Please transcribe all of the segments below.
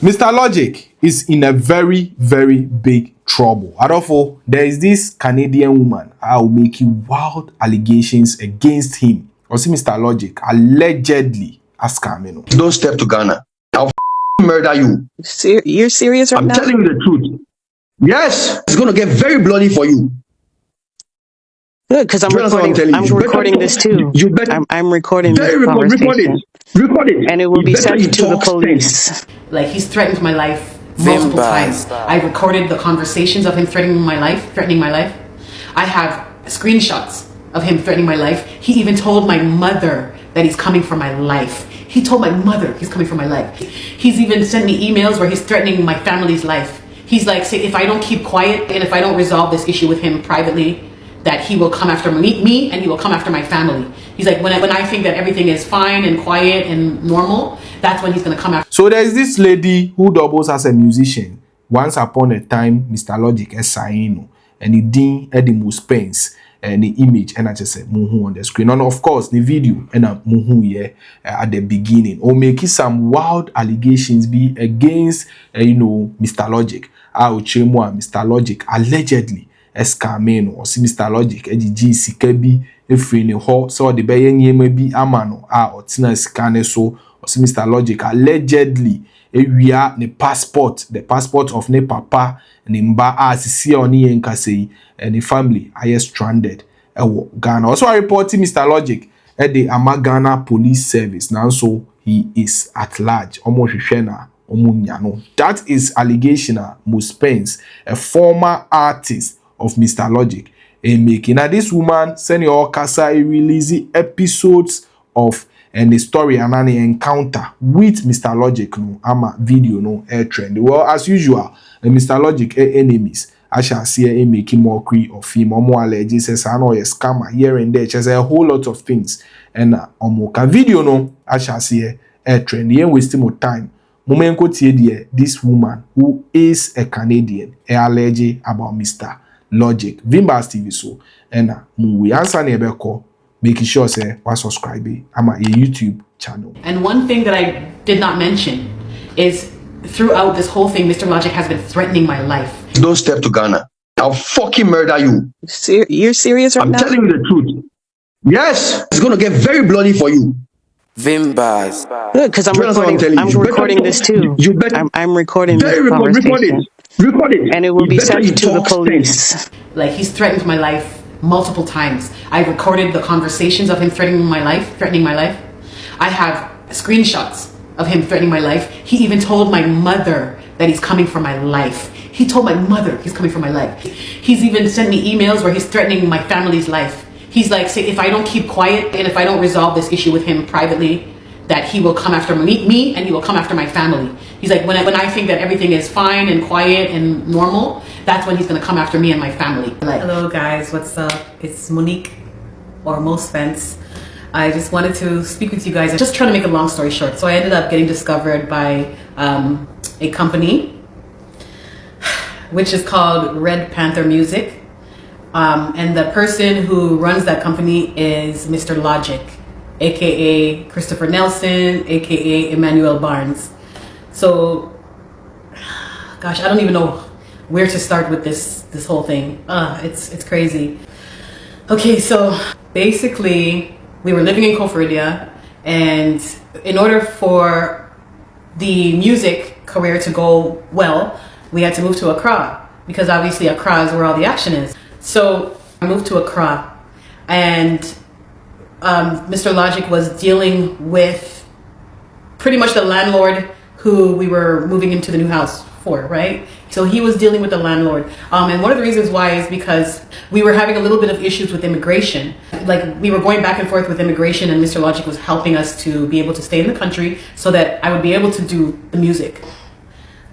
Mr. Logic is in a very, very big trouble. Adolfo, there is this Canadian woman who making wild allegations against him. Or see Mr. Logic allegedly scammed. Don't step to Ghana. I'll murder you. You're serious right now? I'm telling you the truth. Yes, it's gonna get very bloody for you. Good, because I'm recording. I'm recording this too. You better. I'm recording this conversation. Record it, and it will be sent to the police. Like, he's threatened my life multiple times. I recorded the conversations of him threatening my life. I have screenshots of him threatening my life. He even told my mother that he's coming for my life. He told my mother he's coming for my life. He's even sent me emails where he's threatening my family's life. He's like, say, if I don't keep quiet and if I don't resolve this issue with him privately, that he will come after me and he will come after my family. He's like, when I think that everything is fine and quiet and normal, that's when he's gonna come after. So there's this lady who doubles as a musician. Once upon a time, Mr. Logic Saino and the Dean Eddie Muspens and the image and I just said Muhu on the screen. And of course the video and Muhu here at the beginning. Or making some wild allegations be against Mr. Logic. Mr. Logic allegedly escameno or see Mr. Logic ejiji sika bi efiri ho so de beye nyema bi amano otina sika ne so or see Mr. Logic allegedly ewia ne passport, the passport of ne papa ne mba asisi oni yenkase and the family are stranded Ghana. Also I reporting Mr. Logic at the Ghana Police Service now, so he is at large almost omunyano. That is allegation Muspens, a former artist of Mr. Logic, making. Now this woman send your casa release episodes of and the story and an encounter with Mr. Logic ama video air trend. Well, as usual, Mr. Logic enemies I shall see making mockery of him or more alleges I know a scammer here and there. Just a whole lot of things and omoka video I shall see air trend. Here wasting more time. Momenko tie this woman who is a Canadian allege about Mr. Logic. Vimbas TV so and we answer nebeko making sure say wa subscribe ama a YouTube channel. And one thing that I did not mention is throughout this whole thing, Mr. Logic has been threatening my life. Don't step to Ghana. I'll fucking murder you. You're serious right now? I'm telling you the truth. Yes, it's gonna get very bloody for you. Vimbas. Good, because I'm recording. I'm recording this too. You better. I'm recording this conversation. Record it, and it will be sent to the police. Like, he's threatened my life multiple times. I recorded the conversations of him threatening my life. I have screenshots of him threatening my life. He even told my mother that he's coming for my life. He told my mother he's coming for my life. He's even sent me emails where he's threatening my family's life. He's like, say, if I don't keep quiet and if I don't resolve this issue with him privately, that he will come after me and he will come after my family. He's like, when I think that everything is fine and quiet and normal, that's when he's gonna come after me and my family. Like, hello guys, what's up? It's Monique or Mo Spence. I just wanted to speak with you guys. I'm just trying to make a long story short. So I ended up getting discovered by a company which is called Red Panther Music. And the person who runs that company is Mr. Logic, aka Christopher Nelson, aka Emmanuel Barnes. So, gosh, I don't even know where to start with this whole thing. It's crazy. Okay, so basically, we were living in Koforidua, and in order for the music career to go well, we had to move to Accra, because obviously Accra is where all the action is. So I moved to Accra, and Mr. Logic was dealing with pretty much the landlord who we were moving into the new house for, right? So he was dealing with the landlord. And one of the reasons why is because we were having a little bit of issues with immigration. Like, we were going back and forth with immigration, and Mr. Logic was helping us to be able to stay in the country so that I would be able to do the music.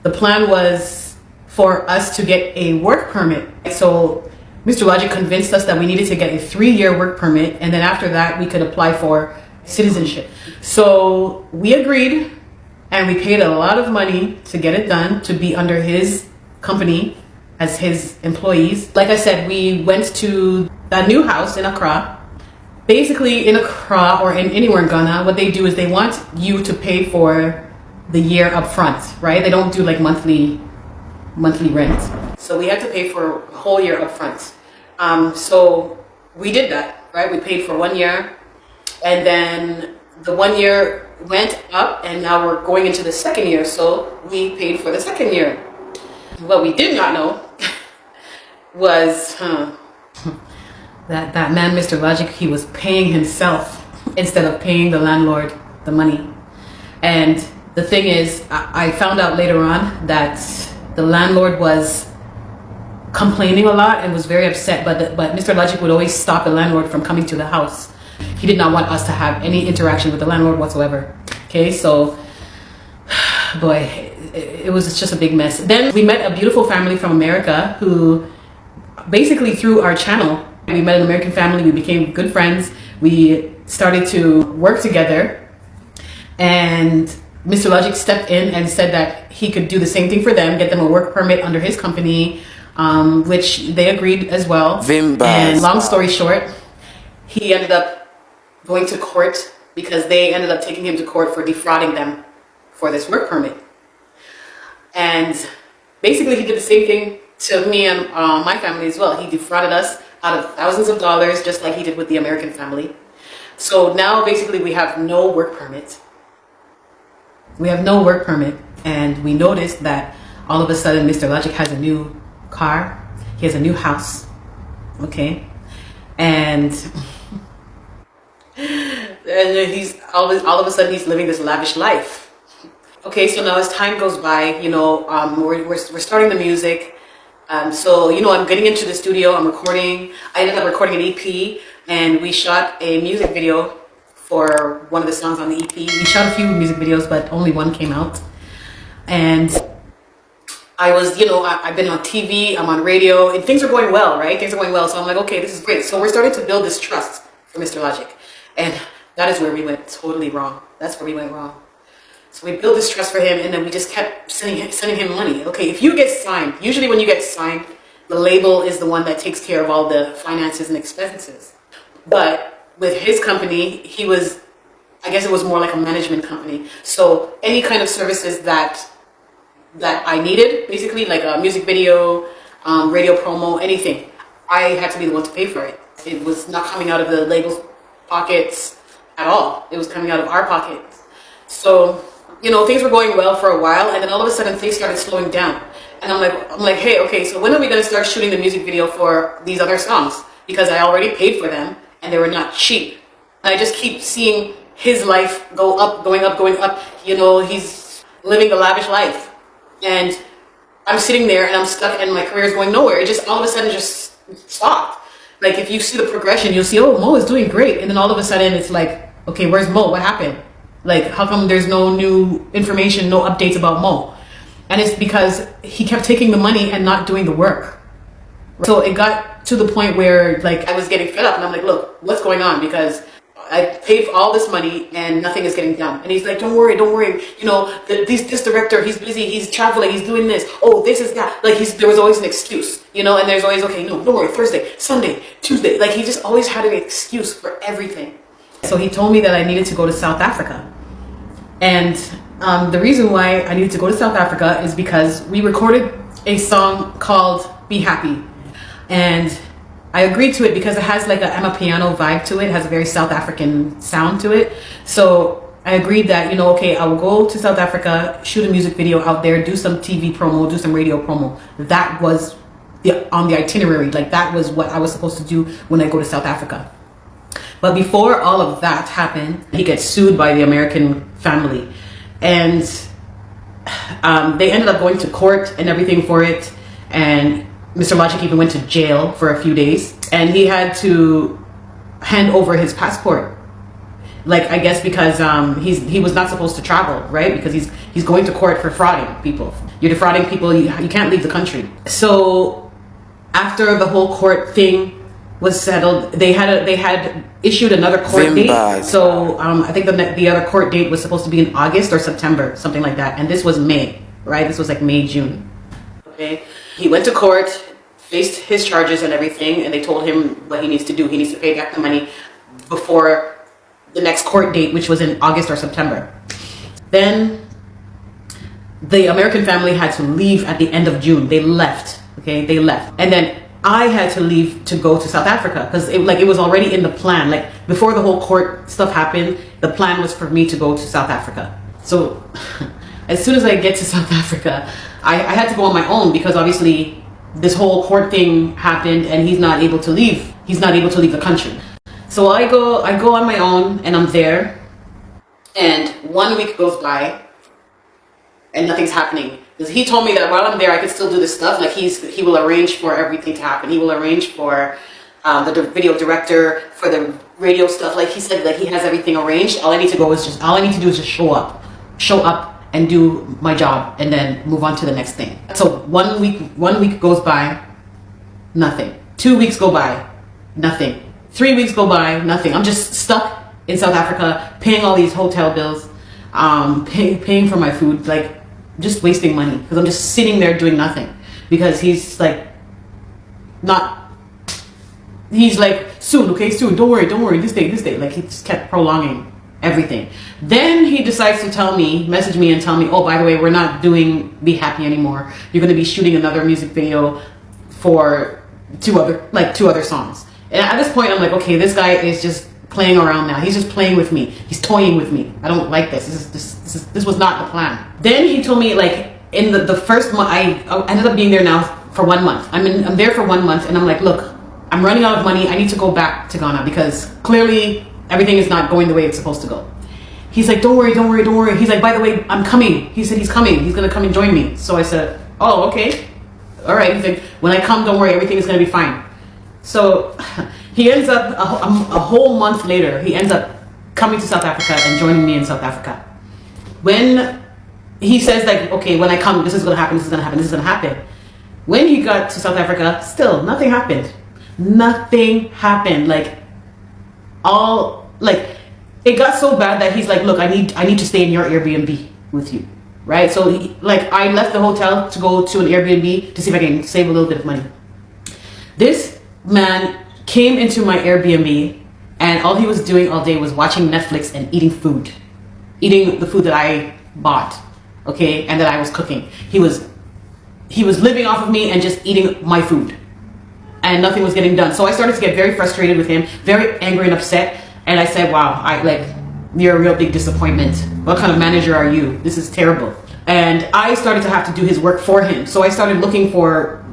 The plan was for us to get a work permit. So Mr. Logic convinced us that we needed to get a 3-year work permit, and then after that we could apply for citizenship. So we agreed, and we paid a lot of money to get it done, to be under his company as his employees. Like I said, we went to that new house in Accra. Basically in Accra or in anywhere in Ghana, what they do is they want you to pay for the year up front, right? They don't do like monthly rent. So we had to pay for a whole year up front. So we did that, right? We paid for 1 year, and then the 1 year went up, and now we're going into the second year, so we paid for the second year. What we did not know was that man, Mr. Logic, he was paying himself instead of paying the landlord the money. And the thing is, I found out later on that the landlord was complaining a lot and was very upset, but Mr. Logic would always stop the landlord from coming to the house. He did not want us to have any interaction with the landlord whatsoever. Okay, so boy, it was just a big mess. Then we met a beautiful family from America who basically through our channel, we met an American family, we became good friends, we started to work together, and Mr. Logic stepped in and said that he could do the same thing for them, get them a work permit under his company, which they agreed as well. And long story short, he ended up going to court because they ended up taking him to court for defrauding them for this work permit. And basically he did the same thing to me and my family as well. He defrauded us out of thousands of dollars, just like he did with the American family. So now basically we have no work permit. We have no work permit, and we noticed that all of a sudden Mr. Logic has a new car, he has a new house, okay? And he's all of a sudden he's living this lavish life. Okay, so now as time goes by, you know, we're starting the music. So, you know, I'm getting into the studio, I'm recording. I ended up recording an EP, and we shot a music video for one of the songs on the EP. We shot a few music videos, but only one came out. And I was, you know, I've been on TV, I'm on radio, and things are going well, right? Things are going well, so I'm like, okay, this is great. So we're starting to build this trust for Mr. Logic. And that is where we went totally wrong. That's where we went wrong. So we built this trust for him, and then we just kept sending him money. Okay, if you get signed, usually when you get signed, the label is the one that takes care of all the finances and expenses. But with his company, he was, I guess it was more like a management company. So any kind of services that I needed, basically like a music video, radio promo, anything, I had to be the one to pay for it. It was not coming out of the label's pockets at all. It was coming out of our pockets. So, you know, things were going well for a while, and then all of a sudden things started slowing down. And I'm like, hey, okay, so when are we going to start shooting the music video for these other songs? Because I already paid for them, and they were not cheap. And I just keep seeing his life go up, going up, going up. You know, he's living the lavish life. And I'm sitting there, and I'm stuck, and my career is going nowhere. It just all of a sudden just stopped. Like, if you see the progression, you'll see, oh, Mo is doing great. And then all of a sudden, it's like, okay, where's Mo? What happened? Like, how come there's no new information, no updates about Mo? And it's because he kept taking the money and not doing the work. So it got to the point where, like, I was getting fed up, and I'm like, look, what's going on? Because I paid for all this money and nothing is getting done. And he's like, don't worry. You know, this director, he's busy, he's traveling, he's doing this. Oh, this is that. Like, there was always an excuse, you know, and there's always, okay, no, don't worry, Thursday, Sunday, Tuesday. Like, he just always had an excuse for everything. So he told me that I needed to go to South Africa. And the reason why I needed to go to South Africa is because we recorded a song called Be Happy. And I agreed to it because it has like a Amapiano vibe to it. It has a very South African sound to it. So I agreed that, you know, okay, I will go to South Africa, shoot a music video out there, do some TV promo, do some radio promo. That was on the itinerary. Like, that was what I was supposed to do when I go to South Africa. But before all of that happened, he gets sued by the American family. And they ended up going to court and everything for it. And Mr. Logic even went to jail for a few days, and he had to hand over his passport. Like, I guess because he was not supposed to travel, right? Because he's going to court for frauding people. You're defrauding people, you can't leave the country. So after the whole court thing was settled, they had issued another court date. So I think the other court date was supposed to be in August or September, something like that. And this was May, right? This was like May, June. Okay. He went to court, faced his charges and everything, and they told him what he needs to do. He needs to pay back the money before the next court date, which was in August or September. Then the American family had to leave at the end of June. They left, okay? They left. And then I had to leave to go to South Africa because it was already in the plan. Like before the whole court stuff happened, the plan was for me to go to South Africa. So as soon as I get to South Africa, I had to go on my own because obviously this whole court thing happened and he's not able to leave. He's not able to leave the country. So I go on my own and I'm there, and 1 week goes by and nothing's happening. Because he told me that while I'm there, I could still do this stuff. Like he will arrange for everything to happen. He will arrange for the video director, for the radio stuff. Like he said, like he has everything arranged. All I need to do is just show up and do my job, and then move on to the next thing. So 1 week goes by, nothing. 2 weeks go by, nothing. 3 weeks go by, nothing. I'm just stuck in South Africa, paying all these hotel bills, paying for my food, like just wasting money because I'm just sitting there doing nothing because he's like, soon, okay, soon, don't worry, this day. Like he just kept prolonging everything. Then he decides to message me and tell me, oh, by the way, we're not doing Be Happy anymore. You're going to be shooting another music video for two other songs. And at this point, I'm like, okay, this guy is just playing around now. He's just playing with me. He's toying with me. I don't like this. This was not the plan. Then he told me, like, in the first month, I ended up being there now for 1 month. I'm there for 1 month, and I'm like, look, I'm running out of money. I need to go back to Ghana because clearly everything is not going the way it's supposed to go. He's like, don't worry. He's like, by the way, I'm coming. He said he's coming. He's going to come and join me. So I said, oh, okay. All right. He's like, when I come, don't worry. Everything is going to be fine. So he ends up, a whole month later, he ends up coming to South Africa and joining me in South Africa. When he says, like, okay, when I come, this is going to happen, this is going to happen, this is going to happen. When he got to South Africa, still, nothing happened. Nothing happened. It got so bad that he's like, look, I need to stay in your Airbnb with you, right? So, I left the hotel to go to an Airbnb to see if I can save a little bit of money. This man came into my Airbnb and all he was doing all day was watching Netflix and eating the food that I bought, okay, and that I was cooking. He was living off of me and just eating my food, and nothing was getting done. So I started to get very frustrated with him, very angry and upset. And I said, wow, you're a real big disappointment. What kind of manager are you? This is terrible. And I started to have to do his work for him. So I started looking for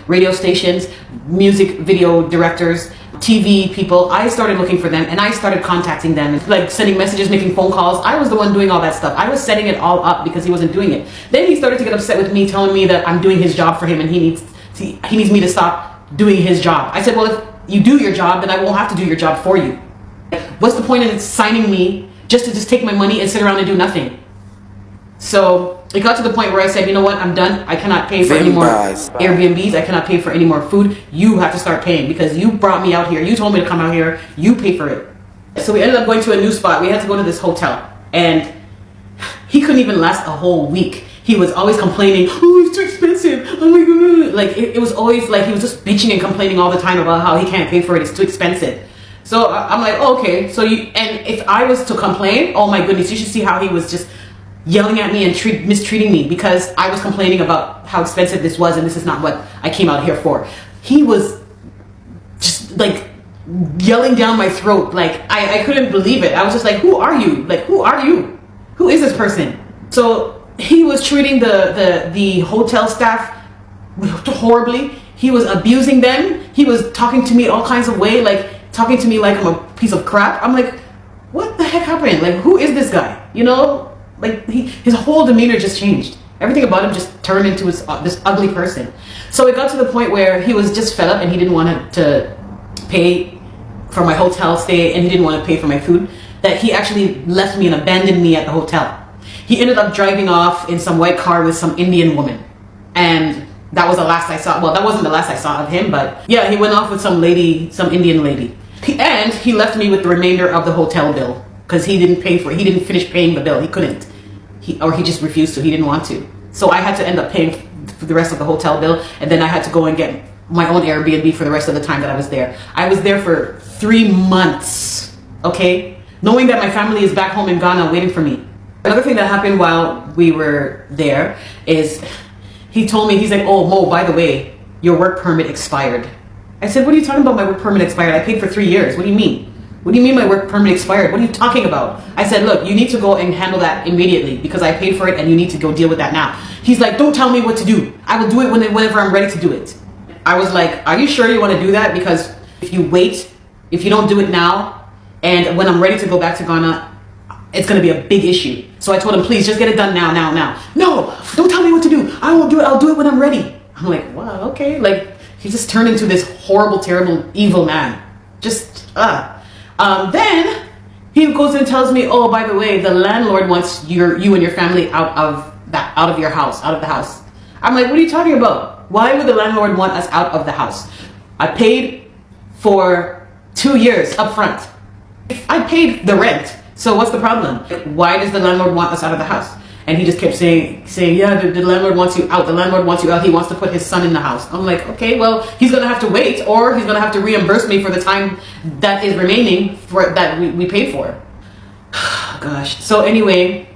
radio stations, music video directors, TV people. I started looking for them and I started contacting them, like sending messages, making phone calls. I was the one doing all that stuff. I was setting it all up because he wasn't doing it. Then he started to get upset with me, telling me that I'm doing his job for him and he needs me to stop doing his job. I said, well, if you do your job, then I won't have to do your job for you. What's the point in signing me just to take my money and sit around and do nothing? So it got to the point where I said, you know what, I'm done. I cannot pay for any more Airbnbs. I cannot pay for any more food. You have to start paying because you brought me out here. You told me to come out here. You pay for it. So we ended up going to a new spot. We had to go to this hotel and he couldn't even last a whole week. He was always complaining, oh, it's too expensive. Oh my God. Like it was always like he was just bitching and complaining all the time about how he can't pay for it. It's too expensive. So I'm like, oh, okay. And if I was to complain, oh my goodness, you should see how he was just yelling at me and mistreating me because I was complaining about how expensive this was and this is not what I came out here for. He was just like yelling down my throat. Like I couldn't believe it. I was just like, who are you? Like, who are you? Who is this person? So he was treating the hotel staff horribly. He was abusing them. He was talking to me all kinds of ways, like talking to me like I'm a piece of crap. I'm like, what the heck happened? Like, who is this guy? You know, like his whole demeanor just changed. Everything about him just turned into this ugly person. So it got to the point where he was just fed up and he didn't want to pay for my hotel stay and he didn't want to pay for my food, that he actually left me and abandoned me at the hotel. He ended up driving off in some white car with some Indian woman. And that was the last I saw. Well, that wasn't the last I saw of him, but yeah, he went off with some lady, some Indian lady. And he left me with the remainder of the hotel bill because he didn't pay for it. He didn't finish paying the bill. He couldn't. He just refused to. He didn't want to. So I had to end up paying for the rest of the hotel bill. And then I had to go and get my own Airbnb for the rest of the time that I was there. I was there for 3 months, okay? Knowing that my family is back home in Ghana waiting for me. Another thing that happened while we were there is he told me, he's like, oh, Mo, by the way, your work permit expired. I said, what are you talking about my work permit expired? I paid for 3 years. What do you mean? What do you mean my work permit expired? What are you talking about? I said, look, you need to go and handle that immediately because I paid for it and you need to go deal with that now. He's like, don't tell me what to do. I will do it whenever I'm ready to do it. I was like, are you sure you want to do that? Because if you wait, if you don't do it now, and when I'm ready to go back to Ghana, it's going to be a big issue. So I told him, please just get it done now. No, don't tell me what to do. I won't do it. I'll do it when I'm ready. I'm like, wow, okay. Like, he just turned into this horrible, terrible, evil man. Then he goes and tells me, oh, by the way, the landlord wants you and your family out of the house. I'm like, what are you talking about? Why would the landlord want us out of the house? I paid for 2 years up front. I paid the rent. So what's the problem? Why does the landlord want us out of the house? And he just kept saying, yeah, the landlord wants you out. The landlord wants you out. He wants to put his son in the house. I'm like, okay, well, he's going to have to wait, or he's going to have to reimburse me for the time that is remaining for that we paid for. Gosh. So anyway,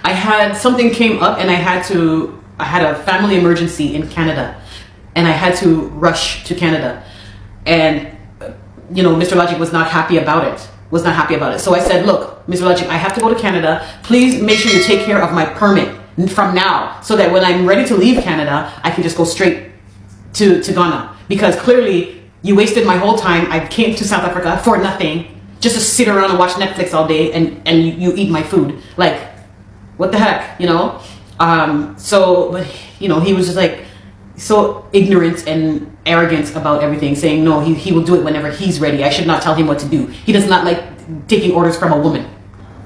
I had something came up and I had a family emergency in Canada and I had to rush to Canada. And, you know, Mr. Logic was not happy about it. So I said, look, Mr. Logic, I have to go to Canada. Please make sure you take care of my permit from now so that when I'm ready to leave Canada, I can just go straight to Ghana. Because clearly you wasted my whole time. I came to South Africa for nothing, just to sit around and watch Netflix all day and you eat my food. Like, what the heck, you know? So, you know, he was just like so ignorant and arrogant about everything, saying no, he will do it whenever he's ready. I should not tell him what to do. He does not like taking orders from a woman.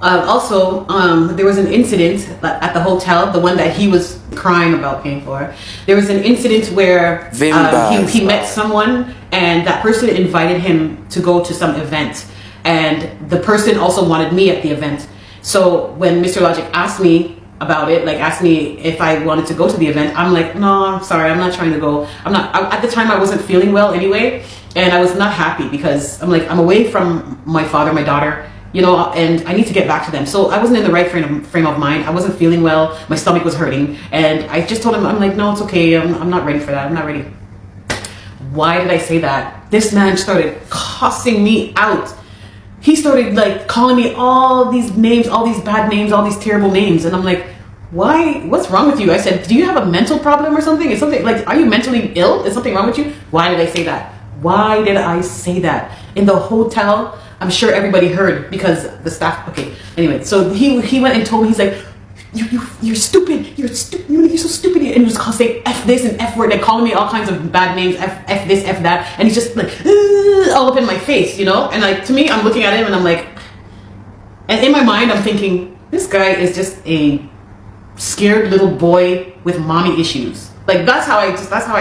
Also, there was an incident at the hotel, the one that he was crying about paying for. There was an incident where he met someone and that person invited him to go to some event. And the person also wanted me at the event. So when Mr. Logic asked me about it, like asked me if I wanted to go to the event, I'm like, no, I'm sorry, I'm not trying to go. At the time I wasn't feeling well anyway, and I was not happy because I'm like, I'm away from my father, my daughter, you know, and I need to get back to them. So I wasn't in the right frame of mind. I wasn't feeling well. My stomach was hurting, and I just told him, I'm like, no, it's okay. I'm not ready for that. I'm not ready. Why did I say that? This man started cussing me out. He started like calling me all these names, all these bad names, all these terrible names. And I'm like, why? What's wrong with you? I said, do you have a mental problem or something? Is something like, are you mentally ill? Is something wrong with you? Why did I say that? Why did I say that? In the hotel, I'm sure everybody heard because the staff, okay. Anyway, so he went and told me, he's like, you're stupid. You're stupid. You're so stupid. And he was saying F this and F word and calling me all kinds of bad names, F this, F that. And he's just like, all up in my face, you know? And like, to me, I'm looking at him and I'm like, and in my mind, I'm thinking, this guy is just a scared little boy with mommy issues. Like, that's how I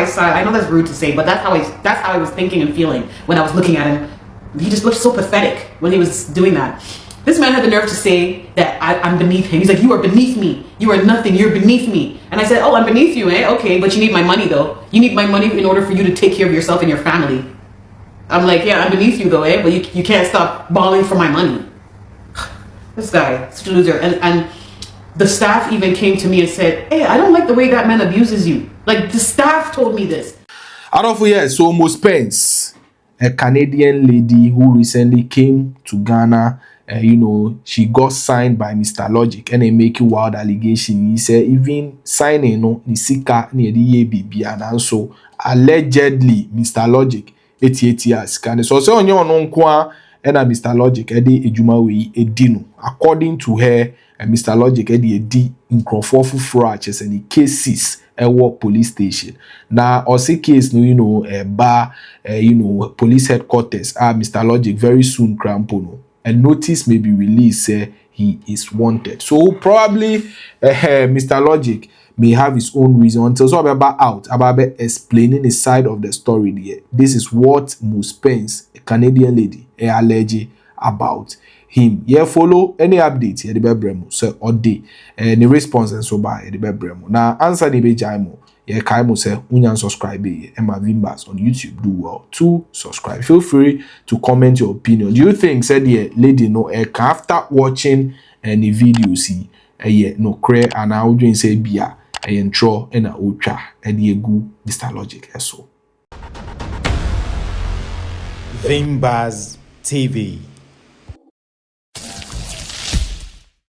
saw it. I know that's rude to say, but that's how I was thinking and feeling when I was looking at him. He just looked so pathetic when he was doing that. This man had the nerve to say that I'm beneath him. He's like, you are beneath me. You are nothing. You're beneath me. And I said, oh, I'm beneath you, eh? Okay, but you need my money, though. You need my money in order for you to take care of yourself and your family. I'm like, yeah, I'm beneath you, though, eh? But you can't stop bawling for my money. This guy, such a loser. And the staff even came to me and said, hey, I don't like the way that man abuses you. Like, the staff told me this. Out of here, so Mo Spence, a Canadian lady who recently came to Ghana. You know, she got signed by Mr. Logic and they make wild allegation. He said even signing no the sika near the baby and so allegedly Mr. Logic 88 years can so say onye ono nko and Mr. Logic e dey ejuma we edino according to her Mr. Logic e dey edi nkrofo fufuro aches and the cases ewo police station na osi case no you know police headquarters Mr. Logic very soon crampono. A notice may be released say he is wanted. So probably Mr. Logic may have his own reason until so about explaining the side of the story there. This is what Mo Spence, a Canadian lady, alleged about him. Yeah, follow any update here the Bebremo so or day and the response and so by the Bebremo. Now answer the Bejaimo. Yeah, Kaimo say unyan subscribe Emma Vimbas on YouTube. Do well to subscribe. Feel free to comment your opinion. Do you think said the lady no after watching and the videos yi no kre ana wodwen say bia ntro na otwa de egu Mr. Logic eso. Vimbaz TV.